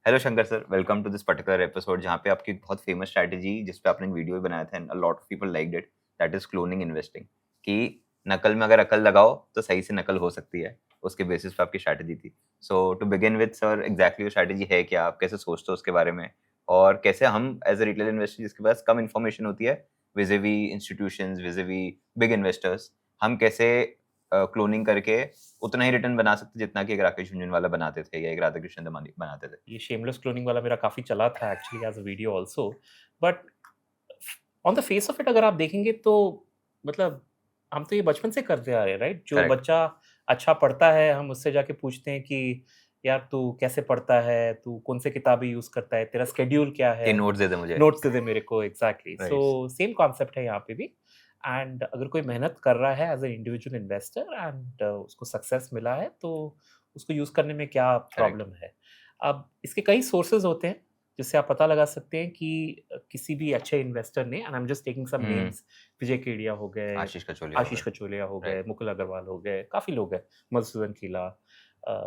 Hello Shankar sir, welcome to this particular episode जहाँ पे आपकी बहुत फेमस स्ट्रैटेजी जिस पे आपने एक वीडियो बनाया था and a lot of people liked it, that is cloning investing. कि नकल में अगर अकल लगाओ तो सही से नकल हो सकती है, उसके बेसिस पे आपकी स्ट्रैटेजी थी। So to begin with sir, exactly वो स्ट्रैटेजी है क्या, आप कैसे सोचते हो उसके बारे में, और कैसे हम एज ए रिटेल इन्वेस्टर जिसके पास कम इन्फॉर्मेशन होती है विजेवी इंस्टीट्यूशंस, विजेवी बिग इन्वेस्टर्स, हम कैसे क्लोनिंग करके उतना ही रिटर्न बना सकते जितना कि एक राकेश झुनझुनवाला बनाते थे या एक राधा कृष्ण दमानी बनाते थे। ये शेमलेस क्लोनिंग वाला मेरा काफ़ी चला था actually as a video also. But on the face of it अगर आप देखेंगे तो मतलब हम तो ये बचपन से करते आ रहे हैं, राइट? जो करेक्ट। बच्चा अच्छा पढ़ता है, हम उससे जाके पूछते हैं कि यार तू कैसे पढ़ता है? तू कौन से किताबें यूज़ करता है? तेरा शेड्यूल क्या ये है? नोट्स दे दे मुझे। नोट्स दे दे मेरे को, exactly. Right. So same concept है यहाँ पे भी। एंड अगर कोई मेहनत कर रहा है as a individual investor and उसको सक्सेस मिला है, तो उसको यूज़ करने में क्या करेक्ट। प्रॉब्लम है? अब इसके कई सोर्सेज़ होते हैं, जिससे आप पता लगा सकते हैं कि किसी भी अच्छे इन्वेस्टर ने, and I am just taking some hmm. Names, Vijay Kedia हो गए, आशीष कचोलिया हो आशीष गए। कचोलिया हो गए, राइट। मुकुल अग्रवाल हो गए, काफ़ी लोग हैं, मधुसूदन खीला,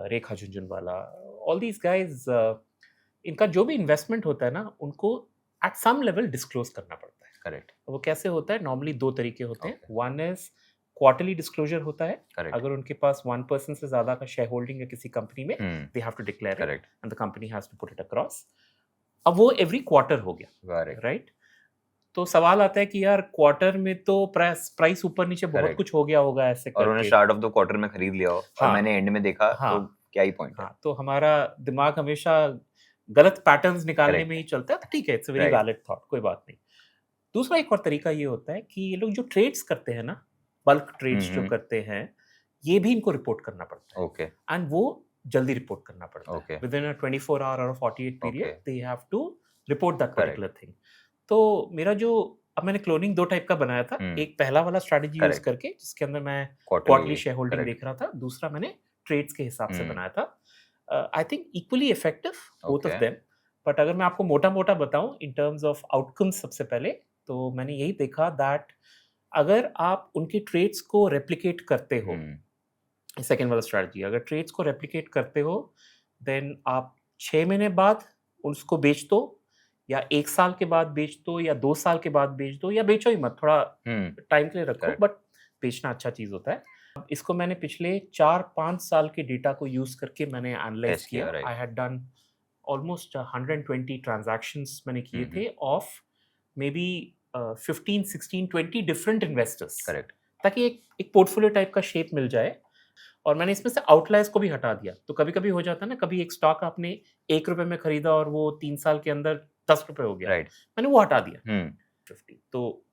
रेखा झुनझुनवाला, ऑल दीज़ गाइज़, इनका जो भी इन्वेस्टमेंट होता है ना, उनको एट सम लेवल डिस्क्लोज़ करना पड़ता है। करेक्ट। वो कैसे होता है? नॉर्मली 2 तरीके होते हैं। Okay. One is quarterly disclosure होता है। करेक्ट। अगर उनके पास 1% से ज़्यादा का शेयर होल्डिंग है किसी कंपनी में, hmm. They have to declare it correct. And the company has to put it across. अब वो एवरी क्वार्टर हो गया, करेक्ट। राइट? तो सवाल आता है कि यार क्वार्टर में तो प्राइस प्राइस ऊपर-नीचे बहुत करेक्ट। कुछ हो गया होगा ऐसे और उन्होंने करके। स्टार्ट ऑफ द क्वार्टर में खरीद लिया हो और हाँ, मैंने एंड में देखा तो हाँ, क्या ही पॉइंट है। हाँ, तो हमारा दिमाग हमेशा गलत पैटर्न्स निकालने में करेक्ट। ही चलता है, तो ठीक है, it's a very right. Valid thought, कोई बात नहीं। दूसरा एक और तरीका ये होता है कि ये लोग जो ट्रेड्स करते हैं ना, बल्क ट्रेड्स जो हम्म। करते हैं, ये भी इनको रिपोर्ट करना पड़ता ओके। है एंड वो जल्दी रिपोर्ट करना पड़ता है। ओके। विदिन अ 24 आवर और 48 okay. Period they have to report that correct. Particular thing. तो मेरा जो अब मैंने क्लोनिंग 2 टाइप का बनाया था। हम्म। एक पहला वाला स्ट्रैटेजी यूज़ करेक्ट। करके जिसके अंदर मैं quarterly quarterly. Share holding correct. देख रहा था। दूसरा मैंने ट्रेड्स के हिसाब से हम्म। बनाया था। I think equally effective both of okay. Them. But अगर मैं आपको मोटा-मोटा बताऊँ इन टर्म्स ऑफ आउटकम्स सबसे पहले, तो मैंने यही देखा दैट अगर आप उनके ट्रेड्स को रेप्लिकेट करते हो, हम्म। सेकंड वाला स्ट्रैटेजी, अगर ट्रेड्स को रेप्लिकेट करते हो, देन आप 6 महीने बाद उसको बेच दो या 1 साल के बाद बेच दो या 2 साल के बाद बेच दो या बेचो ही मत, थोड़ा हम्म। टाइम के लिए रखो, करेक्ट। बट बेचना अच्छा चीज़ होता है। अब इसको मैंने पिछले 4-5 साल के डेटा को यूज़ करके मैंने एनालाइज़ टेस्ट किया। किया। I right. Had done almost 120 transactions मैंने किए हम्म। थे ऑफ मेबी 15, 16, 20 डिफरेंट इन्वेस्टर्स, करेक्ट। ताकि एक एक पोर्टफोलियो टाइप का शेप मिल जाए। और मैंने इसमें से आउटलायर्स को भी हटा दिया। तो कभी-कभी हो जाता है ना, कभी एक स्टॉक आपने ₹1 में खरीदा और वो 3 साल के अंदर ₹10 हो गया। राइट। मैंने वो हटा दिया, हम्म। 50। तो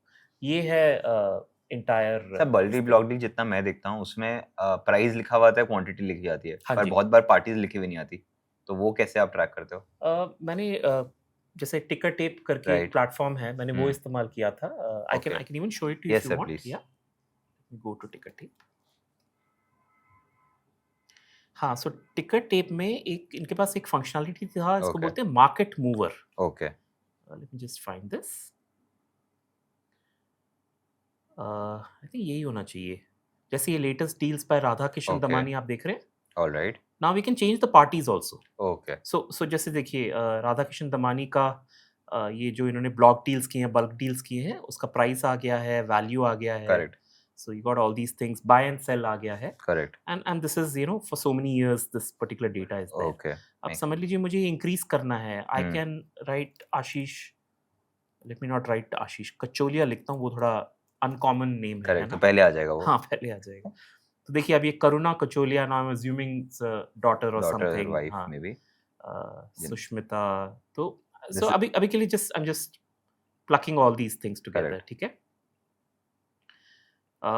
ये है सर, एंटायर बल्टी इस पे। ब्लॉक डील जितना मैं देखता हूँ उसमें प्राइस लिखा हुआ आता है, क्वांटिटी लिखी जाती है, हाँ पर जी। बहुत बार पार्टीज लिखी हुई नहीं आती। तो वो कैसे आप ट्रैक करते हो? मैंने जैसे टिकर टेप करके एक राइट। प्लेटफ़ॉर्म है, मैंने वो हम्म। इस्तेमाल किया था। I can okay. I can even show it to you if yes you sir, want. Please. या गो टू टिकर टेप। हाँ, सो टिकर टेप में एक इनके पास एक फंक्शनैलिटी था, इसको ओके। बोलते हैं market mover. Okay. Let me just find this. I think यही होना चाहिए। जैसे ये latest deals by Radha Kishan okay. Damani आप देख रहे हैं। Alright. Now we can change the parties also. Okay. So जैसे देखिए, राधा किशन दमानी का ये जो इन्होंने ब्लॉक डील्स किए हैं, बल्क डील्स किए हैं, उसका प्राइस आ गया है, वैल्यू आ गया है। Correct. So you got all these things, buy and sell आ गया है। Correct. And this is for so many years this particular data is there. Okay. अब समझ लीजिए मुझे इंक्रीज करना है, I hmm. Can write Ashish, let me not write Ashish Kacholia लिखता हूँ, वो थोड़ा अनकॉमन नेम है करेक्ट, तो ना? पहले आ जाएगा वो। हाँ, पहले आ जाएगा। तो देखिए अब ये Karuna Kacholia, now I am assuming it's a daughter और डॉटर समथिंग। वाइफ हाँ, में भी। सुष्मिता। तो सो दिस। अभी अभी के लिए just I am just plucking all these things together, correct. ठीक है? अ,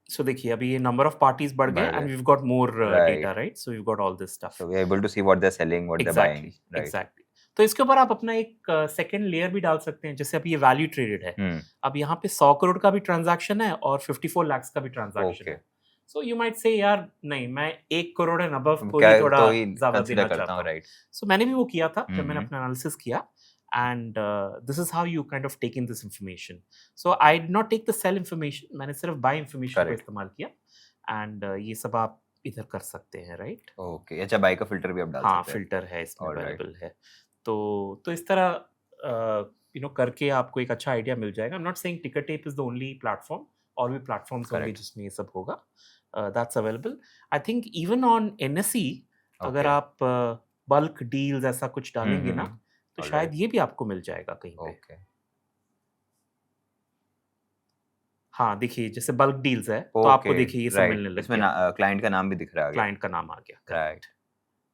सो देखिए अभी ये नंबर ऑफ पार्टीज़ बढ़ गए बढ़ एंड गए। We have got more data, right. Right? So we have got all this stuff. So we are able to see what they are selling, what they are buying. Exactly, right. Exactly. तो इसके ऊपर आप अपना एक second layer भी डाल सकते हैं। जैसे अभी ये वैल्यू ट्रेडेड है। हम्म। अब यहाँ पे 100 करोड़ का भी ट्रांज़ैक्शन है और 54 लाख का भी ट्रांज़ैक्शन ओके। है। सो यू माइट से यार नहीं, मैं 1 करोड़ एंड अबव को क्या ही थोड़ा तो ही ज़्यादा कंसीडर देना करता चाहता हूँ। हूँ। राइट। सो मैंने भी वो किया था जब मैंने हम्म। अपना एनालिसिस किया। And this is how you kind of take in this information. So I did not take the sell information, मैंने सिर्फ बाय इन्फॉर्मेशन को करेक्ट। इस्तेमाल किया। एंड ये सब आप इधर कर सकते हैं, राइट? ओके, अच्छा बाय का फिल्टर भी आप डाल हाँ, सकते हैं। फ़िल्टर है इसमें ऑलराइट। अवेलेबल है। तो इस तरह करके आपको एक अच्छा आइडिया मिल जाएगा। आई एम नॉट सेइंग टिकर tape is the only platform, और भी प्लेटफ़ॉर्म्स होंगे करेक्ट। जिसमें ये सब होगा। That's available. I think even on NSE अगर ओके। आप बल्क डील्स ऐसा कुछ डालेंगे ना, तो शायद ऑलराइट। ये भी आपको मिल जाएगा कहीं पे। ओके। हाँ, देखिए जैसे बल्क डील्स है, तो आपको ओके, देखिए ये सब राइट, मिलने लग इसमें गया। ना क्लाइंट का नाम भी दिख रहा है आगे। क्लाइंट का नाम आ गया, right. Correct.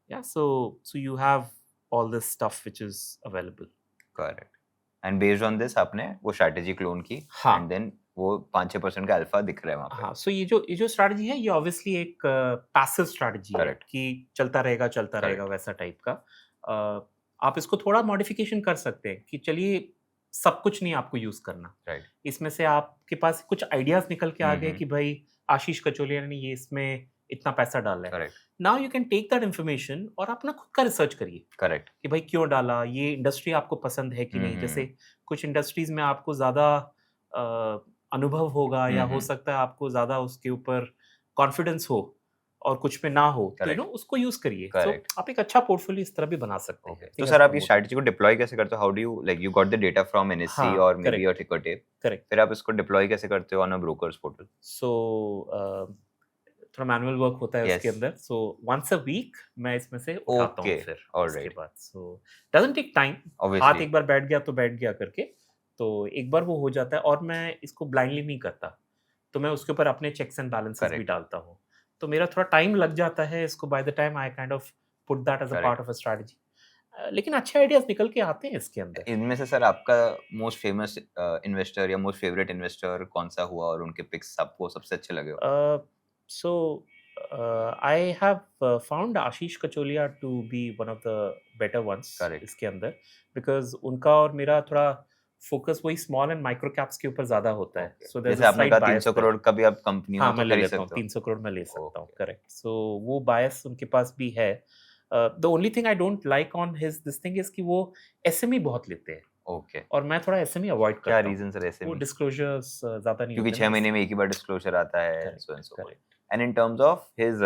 Yeah, so you have all this stuff which is available. Correct. And based on this आपने वो स्ट्रैटेजी क्लोन की हाँ, एंड देन वो 5-6% का अल्फा दिख रहा है वहाँ पे। हाँ, सो ये जो स्ट्रैटेजी है, ये ऑब्वियसली एक पैसिव स्ट्रैटेजी है करेक्ट। कि चलता रहेगा करेक्ट। वैसा टाइप का। आप इसको थोड़ा मॉडिफिकेशन कर सकते हैं कि चलिए सब कुछ नहीं आपको यूज़ करना। राइट। इसमें से आपके पास कुछ आइडियाज़ निकल के आ गए हम्म। कि भाई आशीष कचोलिया ने ये इसमें इतना पैसा डाला है। Correct. Now you can take that information और अपना खुद का रिसर्च करिए करेक्ट। कि भाई क्यों डाला, ये इंडस्ट्री आपको पसंद है कि नहीं। जैसे कुछ इंडस्ट्रीज़ में आपको ज़्यादा अनुभव होगा, या हो सकता है आपको ज़्यादा उसके ऊपर कॉन्फिडेंस हो और कुछ में ना हो, तो करेक्ट। उसको यूज़ करिए। So correct. आप एक अच्छा पोर्टफोलियो इस तरह भी बना सकते हैं। ओके, आई तो थिंक सर एज़ आप ये प्रमोटर। स्ट्रैटेजी को डिप्लॉय कैसे करते हो? How do you like you got the data from NSC हाँ, और मे बी योर करेक्ट, टिकर टेप, करेक्ट। फिर आप इसको डिप्लॉय कैसे करते हो ऑन अ ब्रोकर्स पोर्टल? सो थोड़ा मैनुअल वर्क होता है उसके यस। अंदर। सो वन्स अ वीक मैं इसमें से उठाता हूँ ओके। फिर उसके ऑलराइट। बाद। सो डज़न्ट टेक टाइम, हाथ ऑब्वियसली। एक बार बैठ गया तो बैठ गया करके, तो एक बार वो हो जाता है। और मैं इसको ब्लाइंडली नहीं करता, तो मैं उसके ऊपर अपने चेक्स एंड बैलेंसेस भी करेक्ट। डालता हूँ। तो मेरा थोड़ा टाइम लग जाता है इसको, by the time I kind of put that as a part correct. Of a strategy. लेकिन अच्छे आइडियाज़ निकल के आते हैं इसके अंदर। इनमें से सर आपका मोस्ट फेमस इन्वेस्टर या मोस्ट फेवरेट इन्वेस्टर कौन सा हुआ और उनके पिक्स आपको सबसे अच्छे लगे हो? So I have found Ashish Kacholia to be one of the better ones correct. इसके अंदर, because उनका और मेरा थोड़ा फोकस वही स्मॉल एंड माइक्रो कैप्स के ऊपर ज़्यादा होता है। ओके, सो देयर इज़ जैसे अ आपने स्लाइट कहा बायस 300 देयर। करोड़ का भी आप कंपनी हो हाँ, तो मैं ले खरीद लेता हूँ, सकते हो। 300 करोड़ मैं ले सकता हूँ, ओके। करेक्ट। सो वो बायस उनके पास भी है। The only thing I don't like on his this thing is कि वो एसएमई बहुत लेते हैं, ओके, और मैं थोड़ा एसएमई अवॉइड क्या करता हूँ। रीजन सर ऐसे वो में? डिस्क्लोजर्स ज़्यादा नहीं क्योंकि होते ना 6 महीने इससे। में एक ही बार डिस्क्लोजर आता है and correct, so forth. Correct. And in terms of his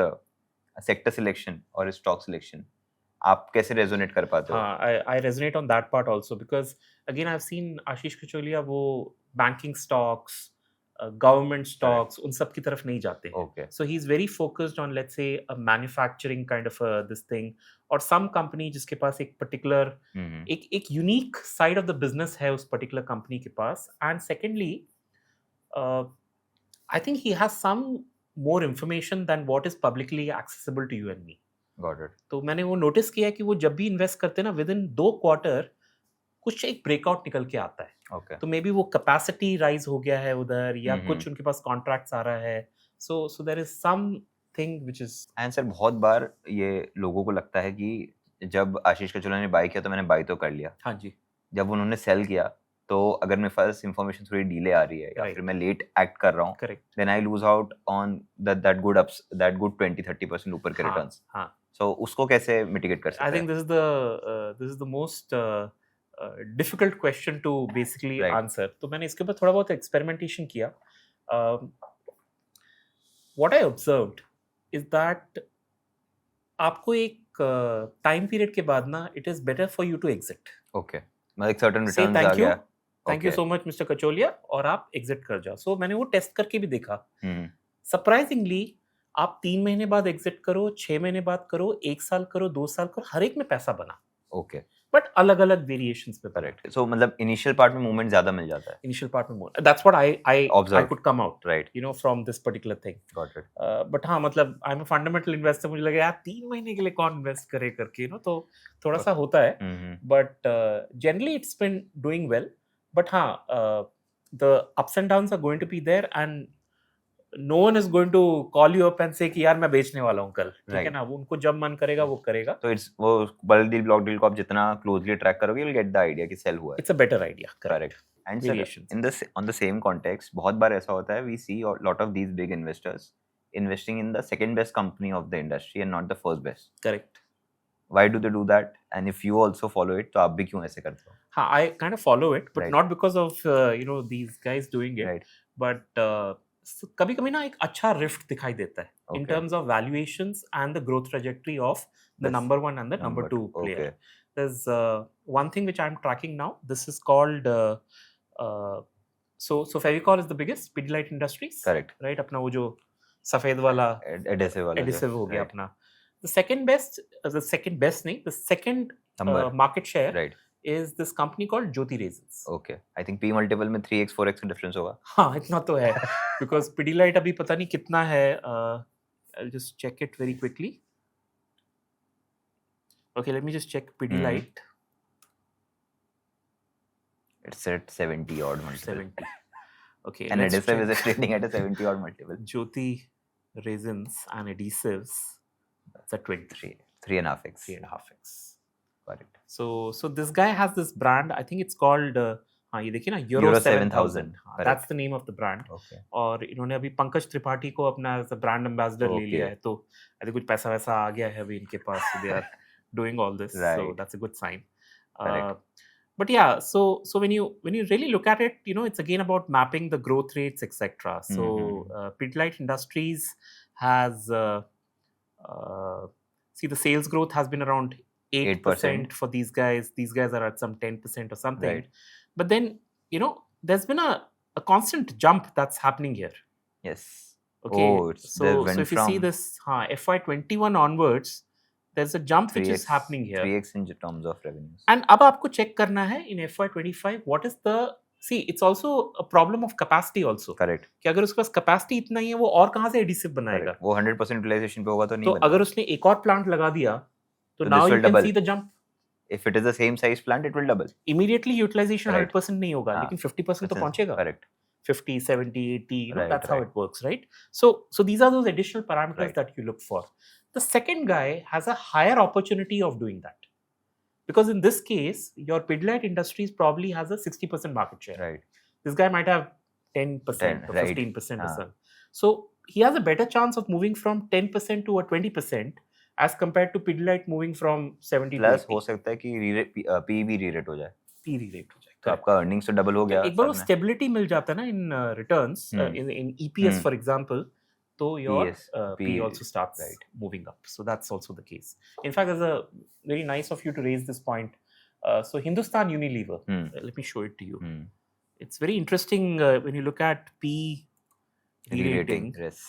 sector selection और स्टॉक सिलेक्शन आप कैसे रेजोनेट कर पाते हो? हाँ, I resonate on that part also, because again I've seen Ashish Kacholia वो banking stocks, government correct. Stocks, उन सब की तरफ नहीं जाते हैं। ओके। So he is very focused on, let's say, a manufacturing kind of this thing, और सम कंपनी जिसके पास एक पर्टिकुलर हम्म। एक unique side of the business है उस पर्टिकुलर कंपनी के पास। And secondly I think he has some more information than what is publicly accessible to you and me. Got it. तो मैंने वो नोटिस किया कि वो जब भी इन्वेस्ट करते हैं ना, विद इन 2 क्वार्टर कुछ एक ब्रेकआउट निकल के आता है। ओके। तो मे बी वो कैपेसिटी राइज़ हो गया है उधर, या हम्म। कुछ उनके पास कॉन्ट्रैक्ट्स आ रहा है। So there is something which is. And sir बहुत बार ये लोगों को लगता है कि जब आशीष कचोला ने बाय किया तो मैंने बाय तो कर लिया, हाँ जी, जब उन्होंने सेल किया तो अगर मेरे पास इंफॉर्मेशन थोड़ी डिले आ रही है या फिर राइट, मैं लेट एक्ट कर रहा हूँ, correct. Then I lose out on that good 20-30% ऊपर के हाँ, रिटर्न्स। हाँ। सो उसको कैसे मिटिगेट कर आई सकता है? Think this is the most difficult question to basically right. Answer. तो मैंने इसके ऊपर थोड़ा बहुत एक्सपेरिमेंटेशन किया। What I observed is that आपको एक टाइम पीरियड के बाद ना, it is better for you to exit. Okay, मतलब एक सर्टेन से रिटर्न्स आ थैंक यू, गया। Thank you okay. So much mister Kacholia, और आप एग्जिट कर जाओ। सो मैंने वो टेस्ट करके भी देखा। हम्म। सरप्राइजिंगली आप 3 महीने बाद एग्जिट करो, 6 महीने बाद करो, 1 साल करो, 2 साल करो, हर एक में पैसा बना, ओके। बट अलग-अलग वेरिएशंस में बना। करेक्ट, सो मतलब इनिशियल पार्ट में मूवमेंट ज्यादा मिल जाता है। इनिशियल पार्ट में more, that's what I observe. Could come out, right. From this particular thing. Got it. But हाँ, मतलब I am a fundamental investor, मुझे लगा यार 3 महीने के लिए कौन इन्वेस्ट करे करके, तो थोड़ा-सा होता है। Hmm. But generally it's been doing well. But हाँ, the ups and downs are going to be there, and no one is going to call you up and say कि यार मैं बेचने वाला हूँ कल, ठीक है राइट। ना? वो उनको जब मन करेगा वो करेगा। तो इट्स वो बल्क डील ब्लॉक डील को आप जितना क्लोजली ट्रैक करोगे, you will get the idea कि सेल हुआ है। It's a better idea, correct. Correct. And sir variations. In the on the same context बहुत बार ऐसा होता है, we see lot of these big investors investing in the second best company of the industry and not the first best. Correct. Why do they do that? And if you also follow it, तो आप भी क्यों ऐसे करते हो? हाँ, I kind of follow it, but right. not because of these guys doing it, right. but कभी कभी ना एक अच्छा रिफ्ट दिखाई देता है in Okay. terms of valuations and the growth trajectory of the This number one and the number number two two. player. Okay. There's one thing which I'm tracking now. This is called uh, so Fevicol is the biggest, Pidilite Industries, Correct. right? अपना वो जो सफेद वाला Adhesive वाला जो, adhesive हो गया right. अपना. The second best नहीं, the second Number. market share Right. is this company called Jyoti Resins. Okay. I think P multiple में 3x 4x का difference होगा. हाँ इतना तो है because Pidilite अभी पता नहीं कितना है. I'll just check it very quickly. Okay, let me just check Pidilite. It's at 70 odd multiple. 70. Okay, And let's adhesive check is trading at a 70 odd multiple. Jyoti Resins and Adhesives. That's a 23, 3.5x. 3.5x. Correct. So this guy has this brand. I think it's called हाँ ये देखिए ना Euro Euro 7000. 7000. हाँ, Correct. that's the name of the brand. Okay. और इन्होंने अभी पंकज त्रिपाठी को अपना ब्रांड एम्बेसडर ले Okay. लिया है, तो ऐसे कुछ पैसा वैसा आ गया है अभी इनके पास, so they are doing all this. So Right. that's a good sign. Correct. But yeah, so when you really look at it, you know, it's again about mapping the growth rates, etc. So Pidilite Industries has see the sales growth has been around 8% 8%. for these guys. These guys are at some 10% or something. Right. But then, you know, there's been a constant jump that's happening here. Yes. Okay. Oh, it's they So went if you see from this FY21 onwards, there's a jump which is 3x happening here. 3x in terms of revenues. And अब आपको check करना है in FY25 what is the, see it's also a problem of capacity also. Correct. कि अगर उसके पास capacity इतना ही है वो और कहाँ से adhesive बनाएगा. Correct. वो 100% utilization पे होगा तो नहीं तो बनेगा. अगर उसने एक और plant लगा दिया तो So now this you will can double. see the jump. If it is the same size plant, it will double. Immediately utilization Right. 100% नहीं होगा, हाँ. लेकिन 50% तो This is पहुंचेगा. correct. 50, 70, 80, you know, Right, that's how right. it works, right? So these are those additional parameters Right. that you look for. The second guy has a higher opportunity of doing that. Because in this case, your Pidilite Industries probably has a 60% market share. Right. This guy might have 10% or right. 15% or हाँ. so. So he has a better chance of moving from 10% to a 20% as compared to Pidilite moving from 70 Plus to हो 80. सकता है कि P भी re-rate हो जाए. P re-rate हो जाए. तो आपका earnings तो double हो तो गया. एक बार वो साथ में. स्टेबिलिटी मिल जाता है ना इन returns in EPS for example, तो your PS, P P, also starts right. moving up. So that's also the case. In fact, there's a very nice of you to raise this point. So Hindustan Unilever, let me show it to you. It's very interesting when you look at P re-rating. Yes.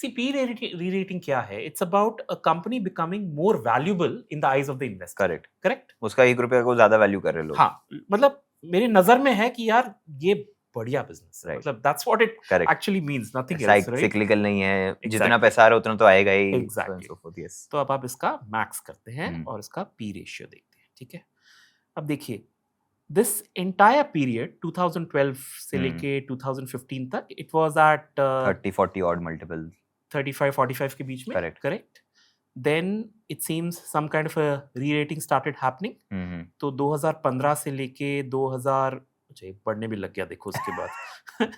See, P re-rating क्या है? It's about a company becoming more valuable in the eyes of the investor. Correct. Correct? उसका ₹1 को ज्यादा value कर रहे लोग. हाँ, मतलब मेरे नजर में है कि यार ये बढ़िया बिजनेस है. Right. मतलब that's what it Correct. actually means, nothing else, right? Cyclical नहीं है. Exactly. जितना पैसा आ रहा है उतना तो आएगा ही. Exactly. So forth, yes. तो अब आप इसका मैक्स करते हैं और इसका P रेशियो देखते हैं, ठीक है? अब देखिए, this entire period 2012 से लेके 2015 तक it was at 30-40 odd multiple. 35-45 के बीच में. Correct. Then it seems some kind of a re-rating started happening. तो 2015 से लेके 2000 बढ़ने भी लग गया देखो उसके बाद.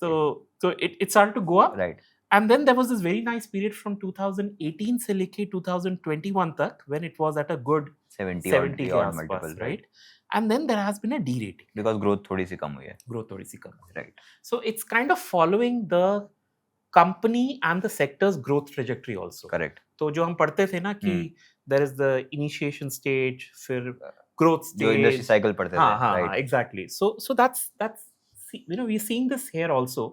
तो it started to go up. Right. And then there was this very nice period from 2018 से लेके 2021 तक when it was at a good 70 के odd आसपास, multiple, right? And then there has been a de-rating. Because growth थोड़ी सी कम हुई है. Growth थोड़ी सी कम हुई है. Right. So it's kind of following the company and the sector's growth trajectory also. Correct. तो जो हम पढ़ते थे ना कि there is the initiation stage, फिर growth stage. जो industry cycle पढ़ते थे. हाँ, exactly. So that's you know we're seeing this here also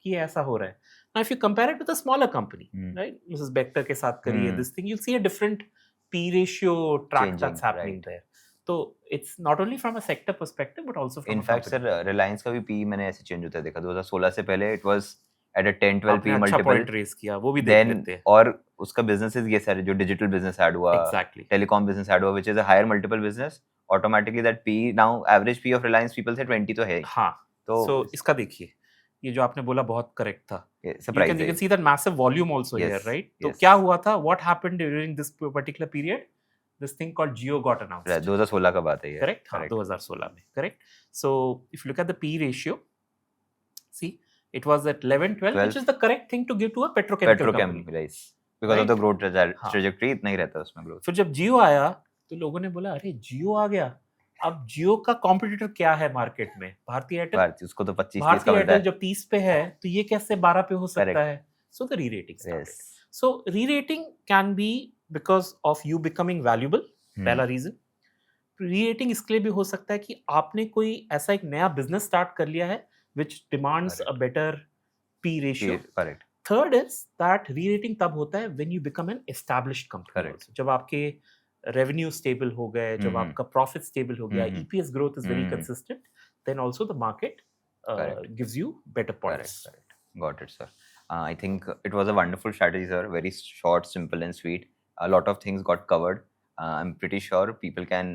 कि ऐसा हो रहा है. Now if you compare it with a smaller company, right? Mrs. Bector के साथ करिए this thing, you'll see a different P ratio track Changing, that's happening right. there. So it's not only from a sector perspective but also from In fact, sir, Reliance का भी P मैंने ऐसे change होता है देखा. 2016 से पहले it was at a 10-12 P अच्छा multiple. point raise किया, वो भी देख लेते हैं. और उसका businesses ये सारे जो digital business add हुआ, Exactly. telecom business add हुआ, which is a higher multiple business. Automatically that P now average P of Reliance people से 20 तो है. हाँ. तो So इसका देखिए, ये जो आपने बोला बहुत करेक्ट था. Surprise. You can see that massive volume also Yes, here, right? yes. तो क्या हुआ था? What happened during this particular period? This thing called Jio got announced. 2016 का बात है ये. Correct? हाँ, 2016 में. Correct? So if you look at the P ratio, see, it was at 11-12, which is the correct thing to give to a petrochemical company. Right. Because of the growth trajectory हाँ. इतना ही रहता है उसमें growth. फिर जब Jio आया, तो लोगों ने बोला, अरे Jio आ गया, अब जियो का कॉम्पिटिटर क्या है मार्केट में? भारती एयरटेल। भारती उसको तो 25-30 का भारती मिलता एयरटेल है। जब 30 पे है, तो ये कैसे 12 पे हो सकता करेक्ट। है? So the rerating yes. Started. So rerating can be because of you becoming valuable, पहला रीज़न। री-रेटिंग इसके लिए भी हो सकता है कि आपने कोई ऐसा एक नया बिज़नेस स्टार्ट कर लिया है, which demands a correct. Better P ratio. Correct. Third is that rerating तब होता है when you become an established company correct. Also. जब आपके रेवेन्यू स्टेबल हो गए, जब हम्म। आपका प्रॉफिट स्टेबल हो गया, hmm. EPS growth is very hmm. Consistent, then also the market Correct. gives you better Correct. points. Correct. Got it, sir. I think it was a wonderful strategy, sir. Very short, simple, and sweet. A lot of things got covered. I'm pretty sure people can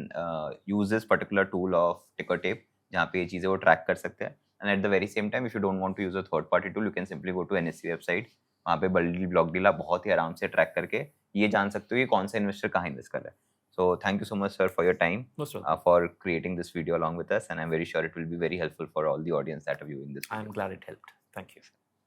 use this particular tool of ticker tape, जहाँ पे ये चीज़ें वो track कर सकते हैं. And at the very same time, if you don't want to use a third-party tool, you can simply go to NSE website. वहाँ पे बल्ड डील, ब्लॉक डील आप बहुत ही आराम से ट्रैक करके ये जान सकते हो कि कौन सा इन्वेस्टर कहाँ इन्वेस्ट कर रहा है. So thank you so much, sir, for your time, Most welcome. for creating this video along with us, and I'm very sure it will be very helpful for all the audience that are viewing this video. I'm glad it helped. Thank you.